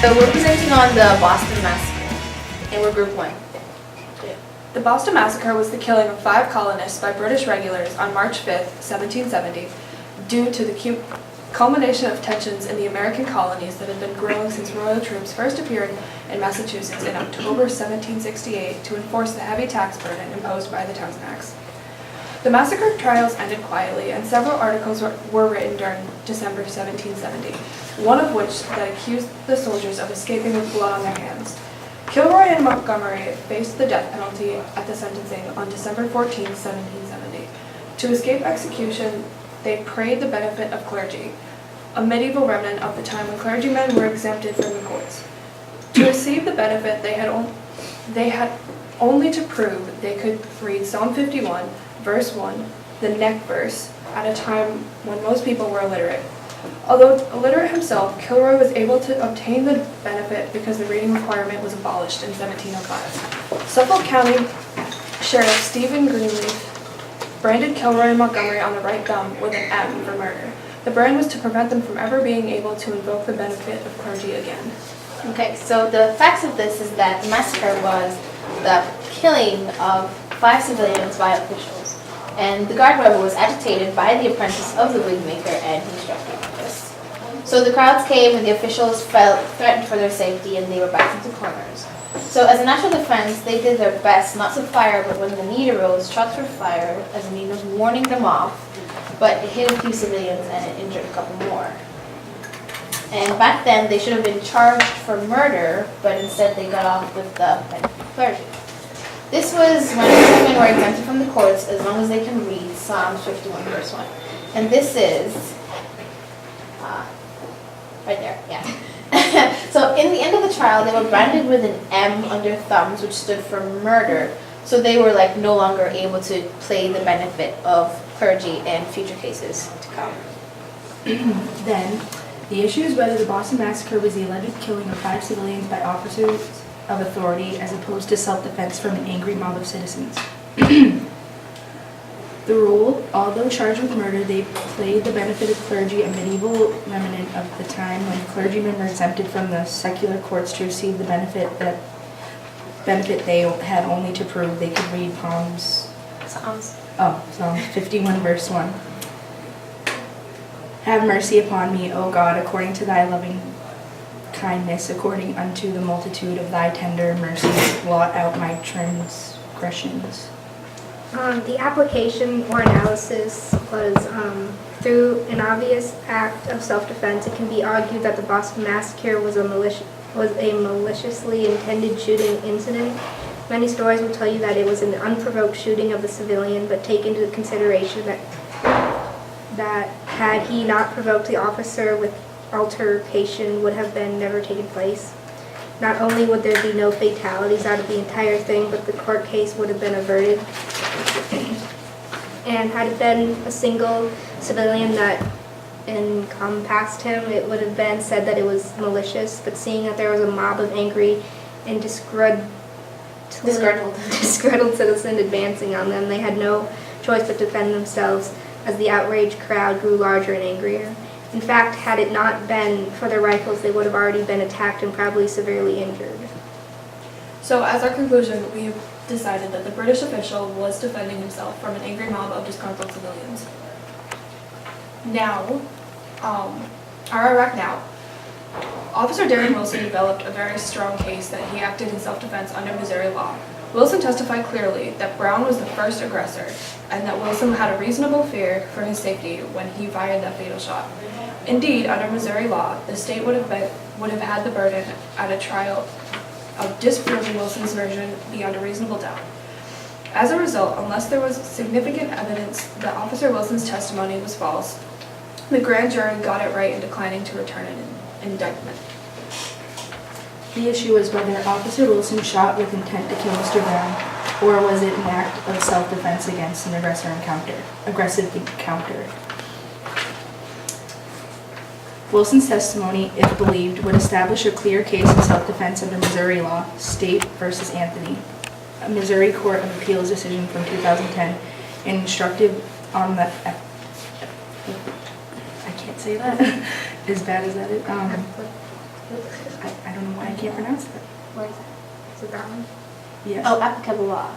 So we're presenting on the Boston Massacre, and we're group 1. The Boston Massacre was the killing of 5 colonists by British regulars on March 5, 1770, due to the culmination of tensions in the American colonies that had been growing since royal troops first appeared in Massachusetts in October 1768 to enforce the heavy tax burden imposed by the Townshend Acts. The massacre trials ended quietly, and several articles were written during December 1770, one of which that accused the soldiers of escaping with blood on their hands. Kilroy and Montgomery faced the death penalty at the sentencing on December 14, 1770. To escape execution, they prayed the benefit of clergy, a medieval remnant of the time when clergymen were exempted from the courts. To receive the benefit, they had only to prove they could read Psalm 51, verse 1, the neck verse, at a time when most people were illiterate. Although illiterate himself, Kilroy was able to obtain the benefit because the reading requirement was abolished in 1705. Suffolk County Sheriff Stephen Greenleaf branded Kilroy and Montgomery on the right thumb with an M for murder. The brand was to prevent them from ever being able to invoke the benefit of clergy again. Okay, so the facts of this is that the massacre was the killing of 5 civilians by officials. And the guard robber was agitated by the apprentice of the wigmaker, and he struck the office. So the crowds came and the officials felt threatened for their safety, and they were backed into corners. So as a natural defense, they did their best not to fire, but when the need arose, shots were fired as a means of warning them off, but it hit a few civilians and it injured a couple more. And back then, they should have been charged for murder, but instead they got off with the benefit of clergy. This was when women were exempted from the courts as long as they can read Psalms 51 verse 1. And this is, right there, yeah. So in the end of the trial, they were branded with an M on their thumbs, which stood for murder. So they were like no longer able to play the benefit of clergy in future cases to come. Then, the issue is whether the Boston Massacre was the alleged killing of 5 civilians by officers of authority as opposed to self-defense from an angry mob of citizens. The rule, although charged with murder, they played the benefit of clergy, a medieval remnant of the time when clergymen were exempted from the secular courts to receive the benefit they had only to prove they could read Psalm 51 verse 1. Have mercy upon me, O God, according to thy loving kindness, according unto the multitude of thy tender mercies, blot out my transgressions. The application or analysis was through an obvious act of self-defense. It can be argued that the Boston Massacre was a maliciously intended shooting incident. Many stories will tell you that it was an unprovoked shooting of the civilian, but take into consideration that had he not provoked the officer with altercation would have been never taken place. Not only would there be no fatalities out of the entire thing, but the court case would have been averted. And had it been a single civilian that encompassed him, it would have been said that it was malicious. But seeing that there was a mob of angry and disgruntled citizens advancing on them, they had no choice but to defend themselves as the outraged crowd grew larger and angrier. In fact, had it not been for their rifles, they would have already been attacked and probably severely injured. So as our conclusion, we have decided that the British official was defending himself from an angry mob of disgruntled civilians. Now, our Iraq Now. Officer Darren Wilson developed a very strong case that he acted in self-defense under Missouri law. Wilson testified clearly that Brown was the first aggressor and that Wilson had a reasonable fear for his safety when he fired that fatal shot. Indeed, under Missouri law, the state would have had the burden at a trial of disproving Wilson's version beyond a reasonable doubt. As a result, unless there was significant evidence that Officer Wilson's testimony was false, the grand jury got it right in declining to return an indictment. The issue is whether Officer Wilson shot with intent to kill Mr. Brown, or was it an act of self-defense against an aggressive encounter. Wilson's testimony, if believed, would establish a clear case of self-defense under Missouri law, State versus Anthony, a Missouri Court of Appeals decision from 2010, and instructive on the, I can't say that, as bad as that is, I don't don't know why I can't pronounce that. Where is it? Is it that one? Yes. Oh, applicable law.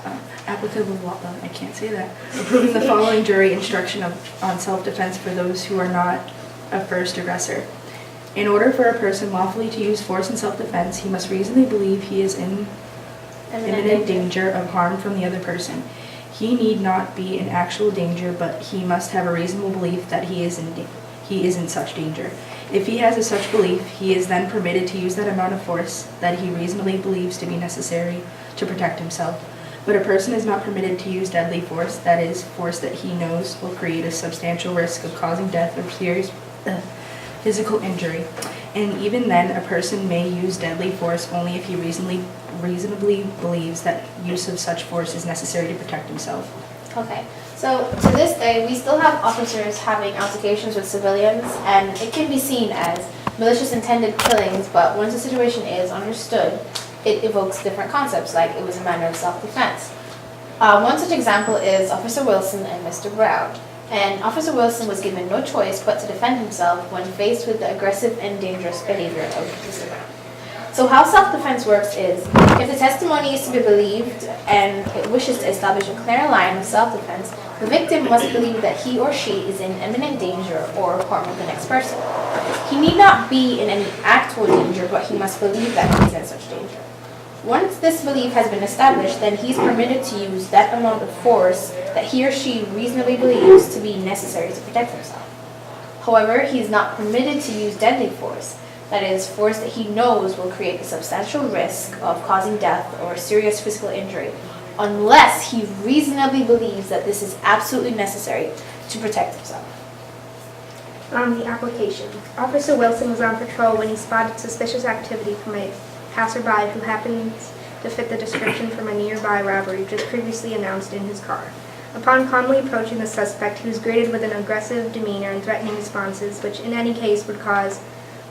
Applicable law, I can't say that. Approving the following jury instruction on self-defense for those who are not a first aggressor. In order for a person lawfully to use force in self-defense, he must reasonably believe he is in imminent danger of harm from the other person. He need not be in actual danger, but he must have a reasonable belief that he is in such danger. If he has a such belief, he is then permitted to use that amount of force that he reasonably believes to be necessary to protect himself. But a person is not permitted to use deadly force, that is, force that he knows will create a substantial risk of causing death or serious physical injury. And even then, a person may use deadly force only if he reasonably believes that use of such force is necessary to protect himself. Okay, so to this day, we still have officers having altercations with civilians, and it can be seen as malicious intended killings, but once the situation is understood, it evokes different concepts, like it was a manner of self-defense. One such example is Officer Wilson and Mr. Brown. And Officer Wilson was given no choice but to defend himself when faced with the aggressive and dangerous behavior of Mr. Brown. So how self-defense works is, if the testimony is to be believed and it wishes to establish a clear line of self-defense, the victim must believe that he or she is in imminent danger or harm of the next person. He need not be in any actual danger, but he must believe that he is in such danger. Once this belief has been established, then he's permitted to use that amount of force that he or she reasonably believes to be necessary to protect himself. However, he is not permitted to use deadly force, that is, force that he knows will create a substantial risk of causing death or serious physical injury, unless he reasonably believes that this is absolutely necessary to protect himself. The application. Officer Wilson was on patrol when he spotted suspicious activity from a passerby who happened to fit the description from a nearby robbery just previously announced in his car. Upon calmly approaching the suspect, he was greeted with an aggressive demeanor and threatening responses, which in any case would cause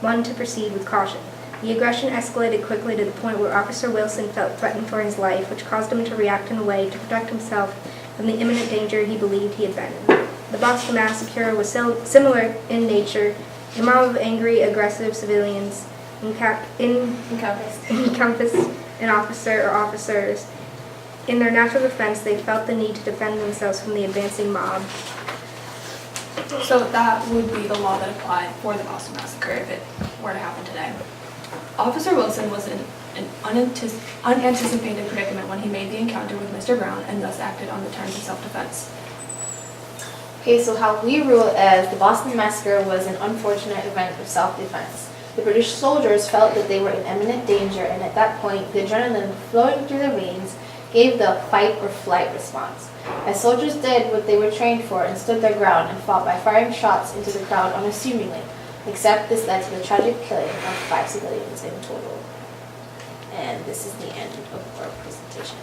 one to proceed with caution. The aggression escalated quickly to the point where Officer Wilson felt threatened for his life, which caused him to react in a way to protect himself from the imminent danger he believed he had been in. The Boston Massacre was similar in nature. A mob of angry, aggressive civilians encompassed an officer or officers. In their natural defense, they felt the need to defend themselves from the advancing mob. So that would be the law that applied for the Boston Massacre if it were to happen today. Officer Wilson was in an unanticipated predicament when he made the encounter with Mr. Brown and thus acted on the terms of self-defense. Okay, so how we rule it as the Boston Massacre was an unfortunate event of self-defense. The British soldiers felt that they were in imminent danger, and at that point, the adrenaline flowing through their veins gave the fight or flight response. As soldiers did what they were trained for and stood their ground and fought by firing shots into the crowd unassumingly, except this led to the tragic killing of 5 civilians in total. And this is the end of our presentation.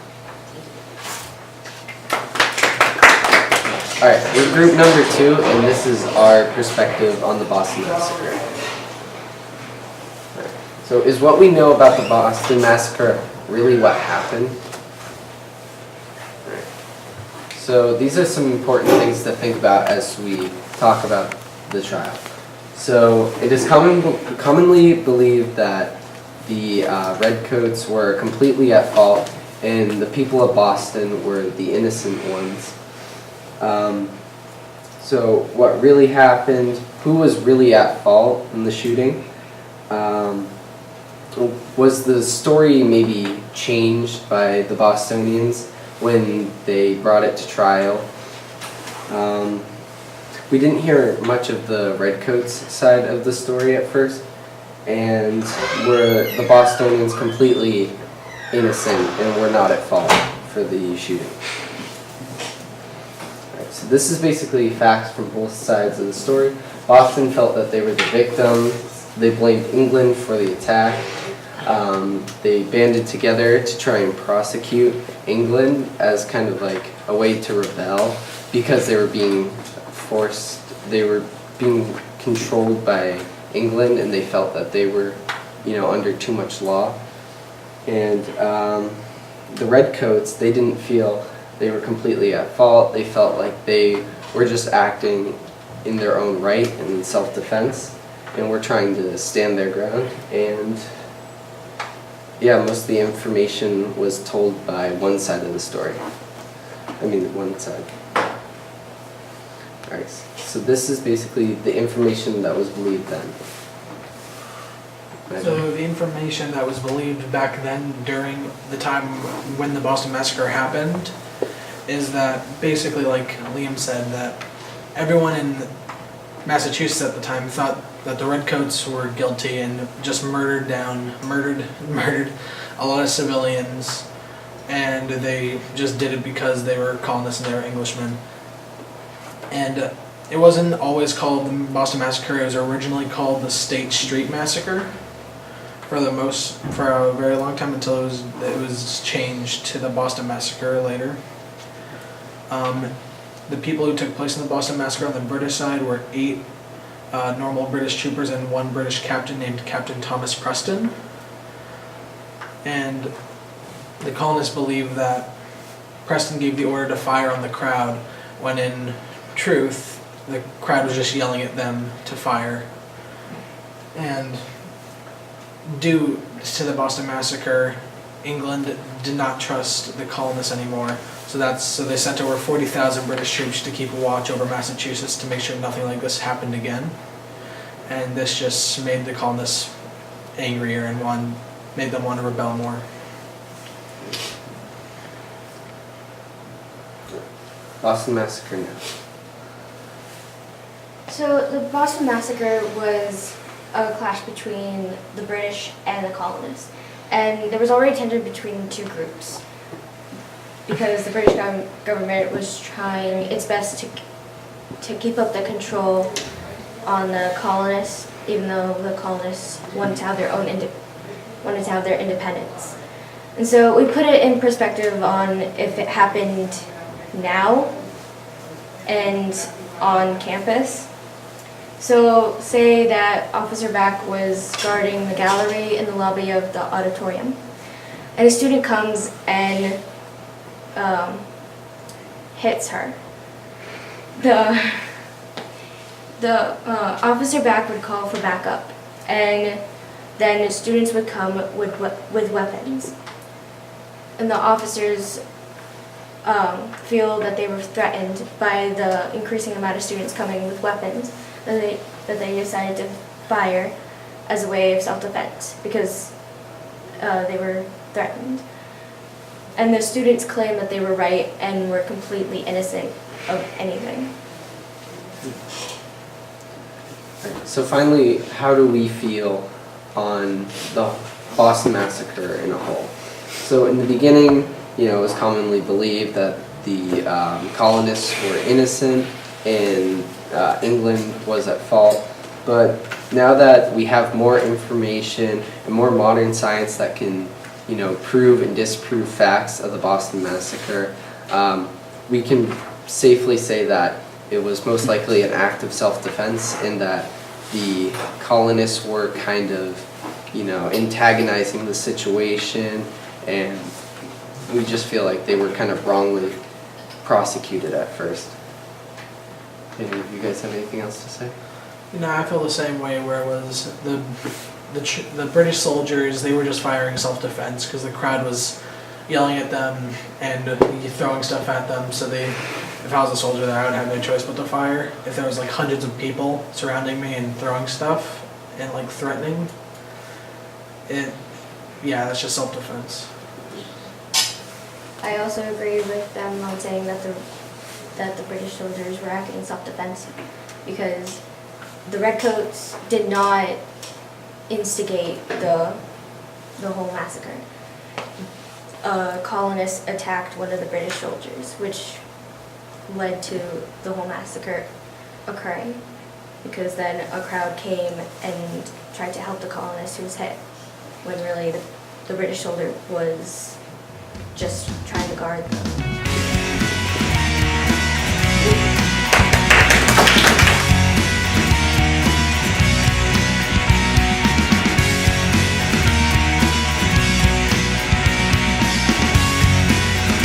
All right, we're group number 2, and this is our perspective on the Boston Massacre. So is what we know about the Boston Massacre really what happened? So these are some important things to think about as we talk about the trial. So it is commonly believed that the Redcoats were completely at fault and the people of Boston were the innocent ones. So what really happened, who was really at fault in the shooting? Was the story maybe changed by the Bostonians when they brought it to trial? We didn't hear much of the Redcoats side of the story at first, and were the Bostonians completely innocent and were not at fault for the shooting? Right, so this is basically facts from both sides of the story. Boston felt that they were the victim. They blamed England for the attack. They banded together to try and prosecute England as kind of like a way to rebel because they were being controlled by England, and they felt that they were, under too much law. And the Redcoats, they didn't feel they were completely at fault. They felt like they were just acting in their own right and in self-defense, and were trying to stand their ground. And yeah, most of the information was told by one side of the story. I mean, one side. Alright, so this is basically the information that was believed then. So the information that was believed back then during the time when the Boston Massacre happened is that basically, like Liam said, that everyone in Massachusetts at the time thought that the Redcoats were guilty and just murdered a lot of civilians, and they just did it because they were colonists and they were Englishmen. And it wasn't always called the Boston Massacre. It was originally called the State Street Massacre for a very long time, until it was changed to the Boston Massacre later. The people who took place in the Boston Massacre on the British side were 8 normal British troopers and 1 British captain named Captain Thomas Preston. And the colonists believed that Preston gave the order to fire on the crowd, when in truth, the crowd was just yelling at them to fire. And due to the Boston Massacre, England did not trust the colonists anymore. So they sent over 40,000 British troops to keep a watch over Massachusetts to make sure nothing like this happened again. And this just made the colonists angrier and made them want to rebel more. Boston Massacre now. So the Boston Massacre was a clash between the British and the colonists. And there was already tension between the two groups, because the British government was trying its best to keep up the control on the colonists, even though the colonists wanted to have their independence. And so we put it in perspective on if it happened now and on campus. So say that Officer Back was guarding the gallery in the lobby of the auditorium, and a student comes and hits her. The Officer Back would call for backup, and then students would come with weapons. And the officers feel that they were threatened by the increasing amount of students coming with weapons, that they decided to fire as a way of self-defense because they were threatened. And the students claimed that they were right and were completely innocent of anything. So finally, how do we feel on the Boston Massacre in a whole? So in the beginning, it was commonly believed that the colonists were innocent and England was at fault. But now that we have more information and more modern science that can, prove and disprove facts of the Boston Massacre, we can safely say that it was most likely an act of self-defense, and that the colonists were kind of, antagonizing the situation, and we just feel like they were kind of wrongly prosecuted at first. Any of you guys have anything else to say? I feel the same way, where it was the British soldiers, they were just firing self-defense because the crowd was yelling at them and throwing stuff at them. So if I was a soldier there, I would have no choice but to fire. If there was like hundreds of people surrounding me and throwing stuff and like threatening, that's just self-defense. I also agree with them on saying that the British soldiers were acting in self-defense, because the Redcoats did not instigate the whole massacre. Colonists attacked one of the British soldiers, which led to the whole massacre occurring, because then a crowd came and tried to help the colonist who was hit, when really the British soldier was just trying to guard them.